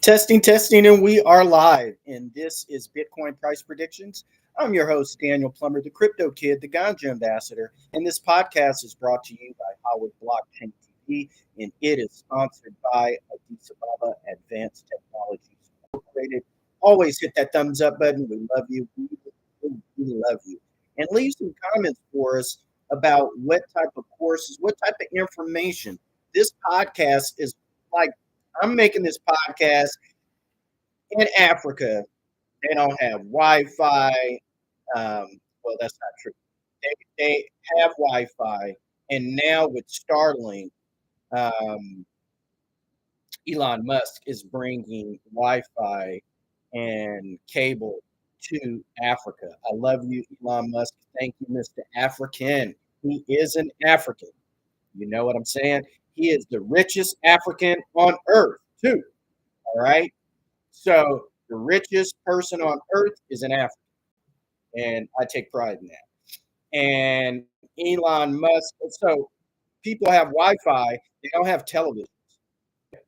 Testing, and we are live. And this is Bitcoin Price Predictions. I'm your host, Daniel Plummer, the Crypto Kid, the Ganja Ambassador. And this podcast is brought to you by Howard Blockchain TV, and it is sponsored by Addis Ababa Advanced Technologies Incorporated. Always hit that thumbs up button. We love you. We love you. And leave some comments for us about what type of courses, what type of information. This podcast is like, I'm making this podcast in Africa. They don't have Wi-Fi. Well, that's not true. They have Wi-Fi, and now with Starlink, um, Elon Musk is bringing Wi-Fi and cable to Africa. I love you, Elon Musk. Thank you, Mr. African. He is an African. You know what I'm saying? He is the richest African on earth, too. All right. So the richest person on earth is an African, and I take pride in that. And Elon Musk. So people have Wi-Fi; they don't have television.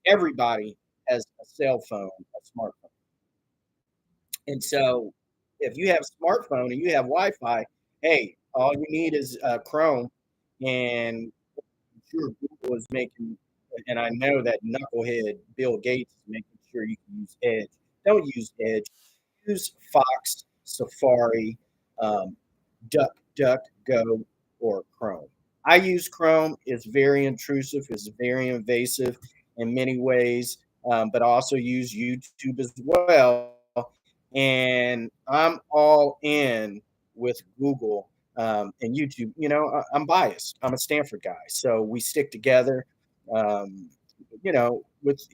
Everybody has a cell phone, a smartphone, and so if you have a smartphone and you have Wi-Fi, hey, all you need is Chrome, and sure Google is making. And I know that knucklehead Bill Gates is making sure you can use Edge. Don't use Edge. Use Fox, Safari, um, DuckDuckGo, or Chrome. I use Chrome. It's very intrusive. It's very invasive in many ways, but I also use YouTube as well. And I'm all in with Google and YouTube. I'm biased. I'm a Stanford guy, so we stick together. Um, with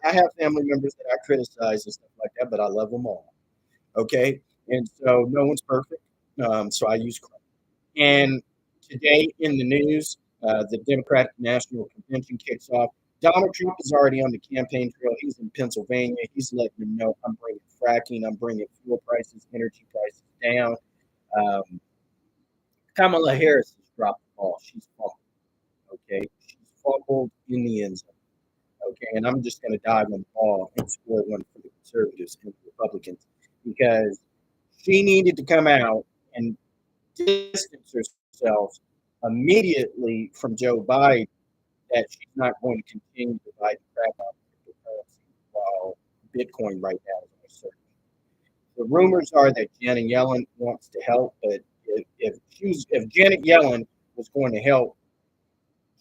I have family members that I criticize and stuff like that, but I love them all. Okay. And so no one's perfect. So I use Chrome. And today in the news, the Democratic National Convention kicks off. Donald Trump is already on the campaign trail. He's in Pennsylvania. He's letting them know I'm bringing fracking, I'm bringing fuel prices, energy prices down. Um, Kamala Harris has dropped the ball. She's fumbled. Okay. She's fumbled in the end zone. Okay. And I'm just going to dive on the ball and score one for the conservatives and the Republicans because she needed to come out and distance herself immediately from Joe Biden that she's not going to continue to buy the crap out of cryptocurrency while Bitcoin right now is on a surge. The rumors are that Janet Yellen wants to help, but if Janet Yellen was going to help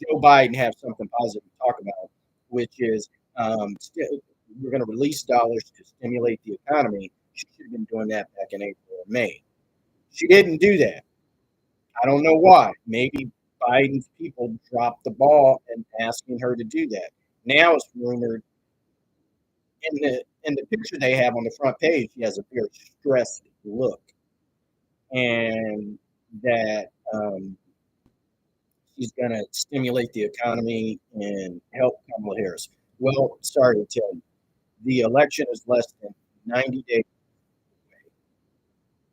Joe Biden have something positive to talk about, which is we're going to release dollars to stimulate the economy. She should have been doing that back in April or May. She didn't do that. I don't know why. Maybe Biden's people dropped the ball in asking her to do that. Now it's rumored in the picture they have on the front page, she has a very stressed look, and that she's going to stimulate the economy and help Kamala Harris. Well, sorry to tell you, the election is less than 90 days away.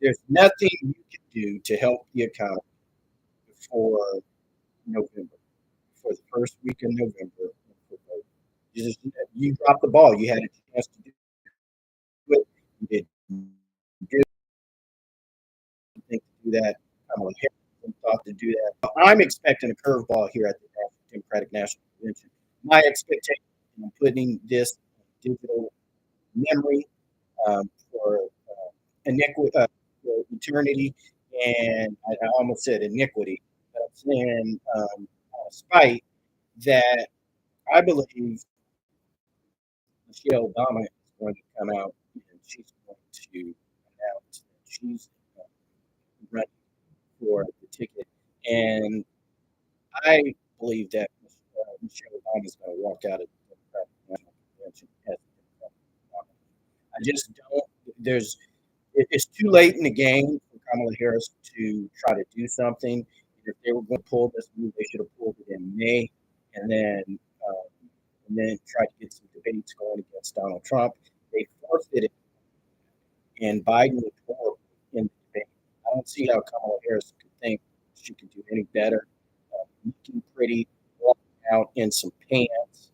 There's nothing you can do to help the economy before November, for the first week in November. You dropped the ball. You had a chance to do it. You didn't think to do that. Kamala Harris thought to do that. I'm expecting a curveball here at the Democratic National Convention. My expectation, I'm putting this digital memory for iniquity, for eternity, and I almost said iniquity, but I'm saying spite that I believe Michelle Obama is going to come out and she's going to announce that she's running for the ticket. And I believe that Michelle Obama is going to walk out of the Democratic National Convention as a Democratic. I just don't. It's too late in the game for Kamala Harris to try to do something. If they were going to pull this move, they should have pulled it in May, and then um, and then try to get some debates going against Donald Trump. They forfeited, and Biden was horrible in the debate. I don't see how Kamala Harris could think she could do any better. Looking pretty, walking out in some pants,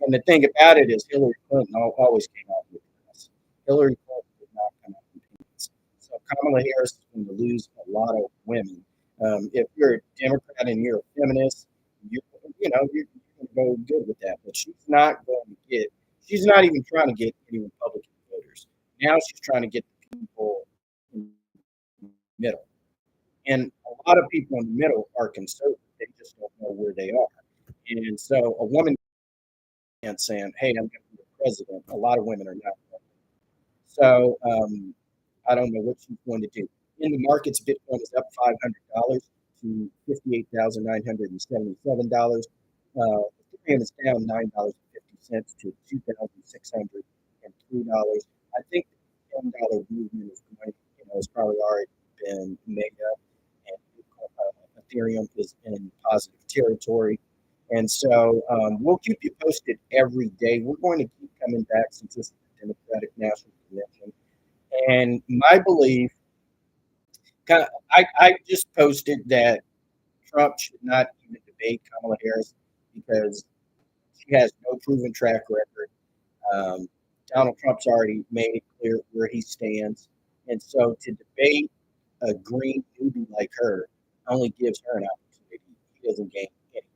And the thing about it is Hillary Clinton always came out with this. Hillary Clinton did not come out with peanuts. So Kamala Harris is going to lose a lot of women. If you're a Democrat and you're a feminist, you you're going to go good with that. But she's not going to get. She's not even trying to get any Republican voters. Now she's trying to get the people in the middle. And a lot of people in the middle are conservative. They just don't know where they are. And so a woman and saying, "Hey, I'm going to be the president." A lot of women are not. So I don't know what she's going to do. In the markets, Bitcoin is up $500 to $58,977. Ethereum is down $9.50 to $2,603. I think the $10 movement is going, has probably already been made up, and Ethereum is in positive territory. And so we'll keep you posted every day. We're going to keep coming back since this is the Democratic National Convention. And my belief, I just posted that Trump should not even debate Kamala Harris because she has no proven track record. Donald Trump's already made it clear where he stands. And so to debate a green newbie like her only gives her an opportunity. He doesn't gain anything.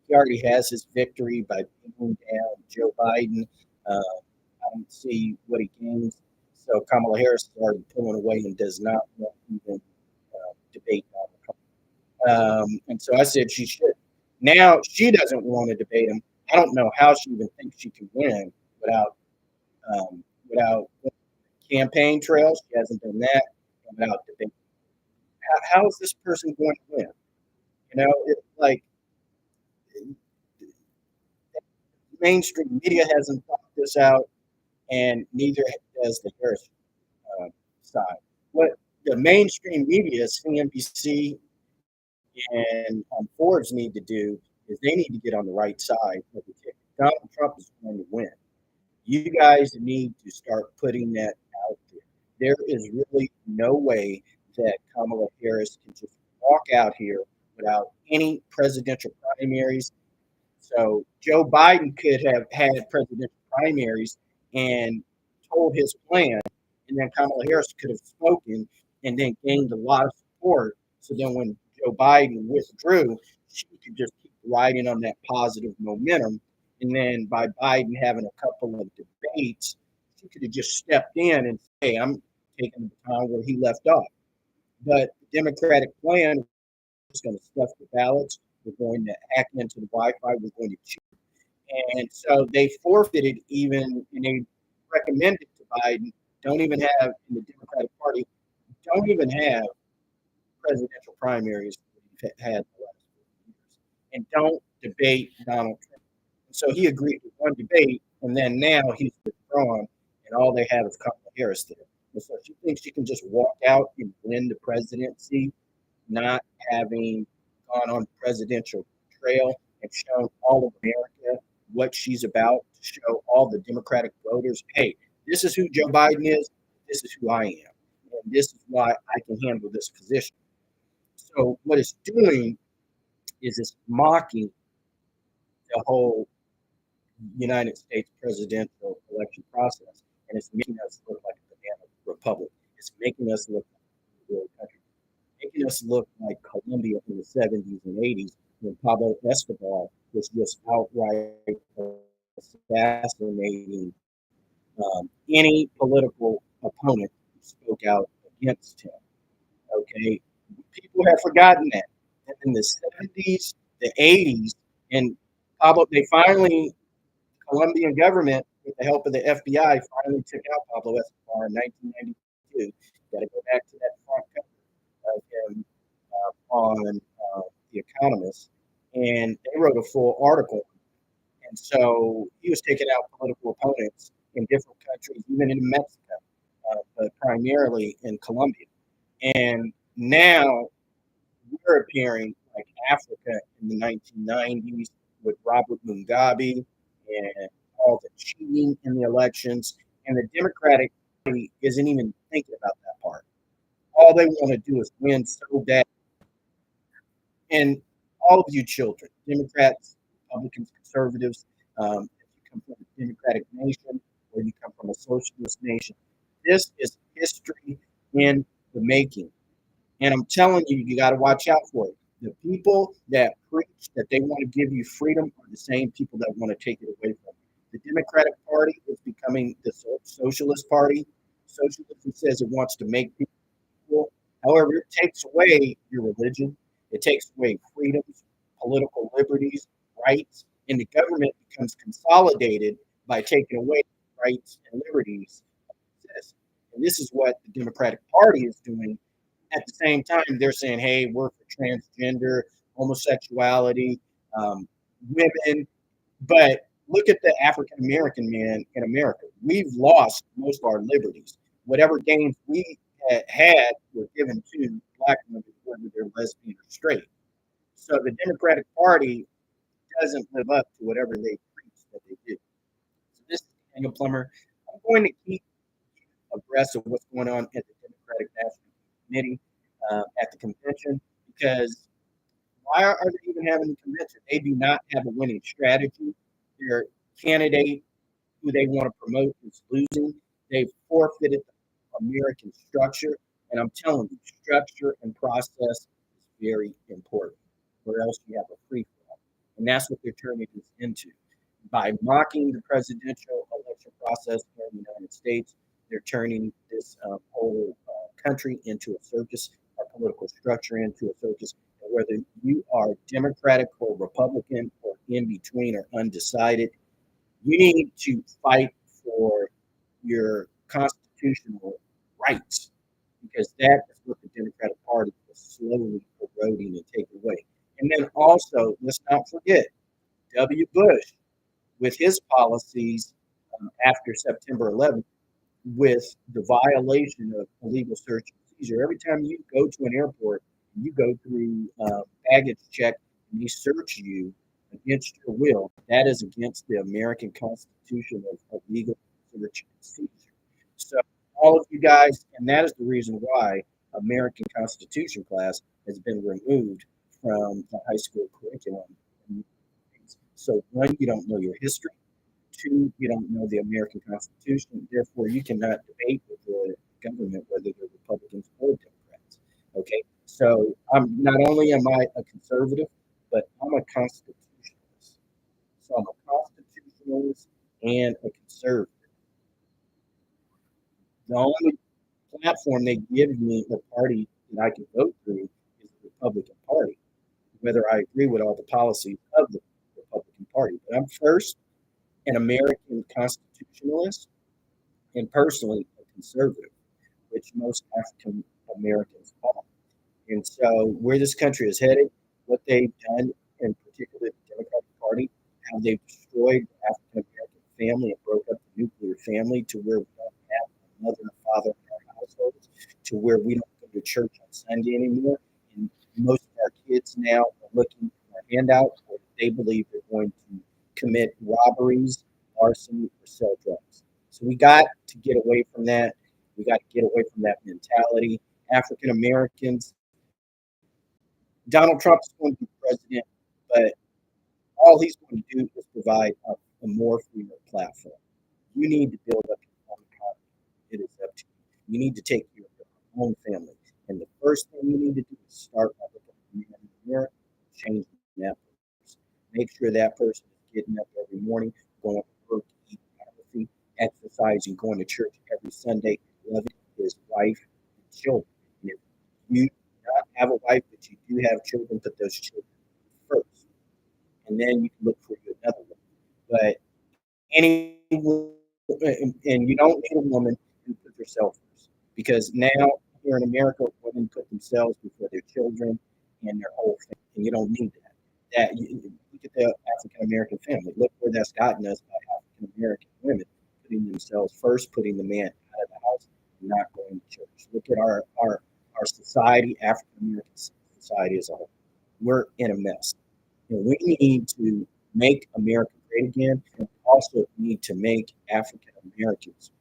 He already has his victory by beating down Joe Biden. I don't see what he gains. So Kamala Harris is already pulling away and does not want to even debate Donald Trump. And so I said she should. Now she doesn't want to debate him. I don't know how she even thinks she can win without campaign trail. She hasn't done that, and without debate. How is this person going to win? It's like mainstream media hasn't thought this out, and neither does the Harris side. What the mainstream media, CNBC and Forbes need to do is they need to get on the right side of the ticket. Donald Trump is going to win. You guys need to start putting that out there. There is really no way that Kamala Harris can just walk out here without any presidential primaries. So Joe Biden could have had presidential primaries and told his plan, and then Kamala Harris could have spoken and then gained a lot of support. So then when Joe Biden withdrew, she could just keep riding on that positive momentum. And then by Biden having a couple of debates, she could have just stepped in and say, "Hey, I'm taking the baton where he left off." But the Democratic plan is going to stuff the ballots. We're going to hack into the Wi-Fi. We're going to cheat. And so they forfeited even, and they recommended to Biden, don't even have in the Democratic Party, don't even have presidential primaries we've had the last 4 years, and don't debate Donald Trump. And so he agreed to one debate, and then now he's withdrawn, and all they have is Kamala Harris there. And so she thinks she can just walk out and win the presidency, not having gone on the presidential trail and shown all of America what she's about, to show all the Democratic voters, hey, this is who Joe Biden is, this is who I am, and this is why I can handle this position. So what it's doing is it's mocking the whole United States presidential election process, and it's making us look like a banana republic. It's making us look like a real country, making us look like Colombia in the 70s and 80s when Pablo Escobar was just outright assassinating any political opponent who spoke out against him. Okay, people have forgotten that. And in the 70s, the 80s, and Pablo, they finally, Colombian government, with the help of the FBI, finally took out Pablo Escobar in 1992. Got to go back to that front cover of him on The Economist, and they wrote a full article. And so he was taking out political opponents in different countries, even in Mexico, but primarily in Colombia. And now we're appearing like Africa in the 1990s with Robert Mugabe and all the cheating in the elections. And the Democratic Party isn't even thinking about that part. All they want to do is win so bad. And all of you children, Democrats, Republicans, conservatives, if you come from a democratic nation or you come from a socialist nation. This is history in the making. And I'm telling you, you got to watch out for it. The people that preach that they want to give you freedom are the same people that want to take it away from you. The Democratic Party is becoming the socialist party. Socialism says it wants to make people equal. However, it takes away your religion. It takes away freedoms, political liberties, rights, and the government becomes consolidated by taking away rights and liberties of citizens. And this is what the Democratic Party is doing. At the same time, they're saying, hey, we're for transgender, homosexuality, women. But look at the African American man in America. We've lost most of our liberties. Whatever gains we had were given to black women, whether they're lesbian or straight. So the Democratic Party doesn't live up to whatever they preach that they do. So this is Daniel Plummer. I'm going to keep abreast of what's going on at the Democratic National Committee at the convention, because why are they even having the convention? They do not have a winning strategy. Their candidate who they want to promote is losing. They've forfeited the American structure. And I'm telling you, structure and process is very important, or else you have a free for all. And that's what they're turning this into. By mocking the presidential election process here in the United States, they're turning this whole country into a circus, our political structure into a circus. And whether you are Democratic or Republican or in between or undecided, you need to fight for your constitutional rights, because that is what the Democratic Party is slowly eroding and taking away. And then also, let's not forget W. Bush with his policies after September 11th, with the violation of illegal search and seizure. Every time you go to an airport, you go through baggage check and they search you against your will. That is against the American Constitution of legal search and seizure. So all of you guys, and that is the reason why American Constitution class has been removed from the high school curriculum. So one, you don't know your history. Two, you don't know the American Constitution. Therefore, you cannot debate with the government whether they're Republicans or Democrats. Okay, so not only am I a conservative, but I'm a constitutionalist. So I'm a constitutionalist and a conservative. The only platform they give me, the party that I can vote through, is the Republican Party, whether I agree with all the policies of the Republican Party. But I'm first an American constitutionalist and personally a conservative, which most African Americans are. And so, where this country is headed, what they've done, in particular the Democratic Party, how they've destroyed the African American family and broke up the nuclear family to where we don't have a mother and father in our households, to where we don't go to church on Sunday anymore. And most of our kids now are looking for a handout, or they believe they're going to commit robberies, arson, or sell drugs. So we got to get away from that. We got to get away from that mentality. African Americans, Donald Trump is going to be president, but all he's going to do is provide a more freer platform. You need to build up your own economy. It is up to you. You need to take care of your own family. And the first thing you need to do is start by looking at the man in the mirror, change that person. Make sure that person is getting up every morning, going to work, eating healthy, exercising, going to church every Sunday, loving his wife and children. And if you do not have a wife, but you do have children, put those children first. And then you can look for you another one. But any, and you don't need a woman who puts herself first, because now here in America, women put themselves before their children and their whole family, and you don't need that. Look at the African American family. Look where that's gotten us by African American women putting themselves first, putting the man out of the house, and not going to church. Look at our society, African American society as a whole. We're in a mess. And we need to make America great again, and also need to make African Americans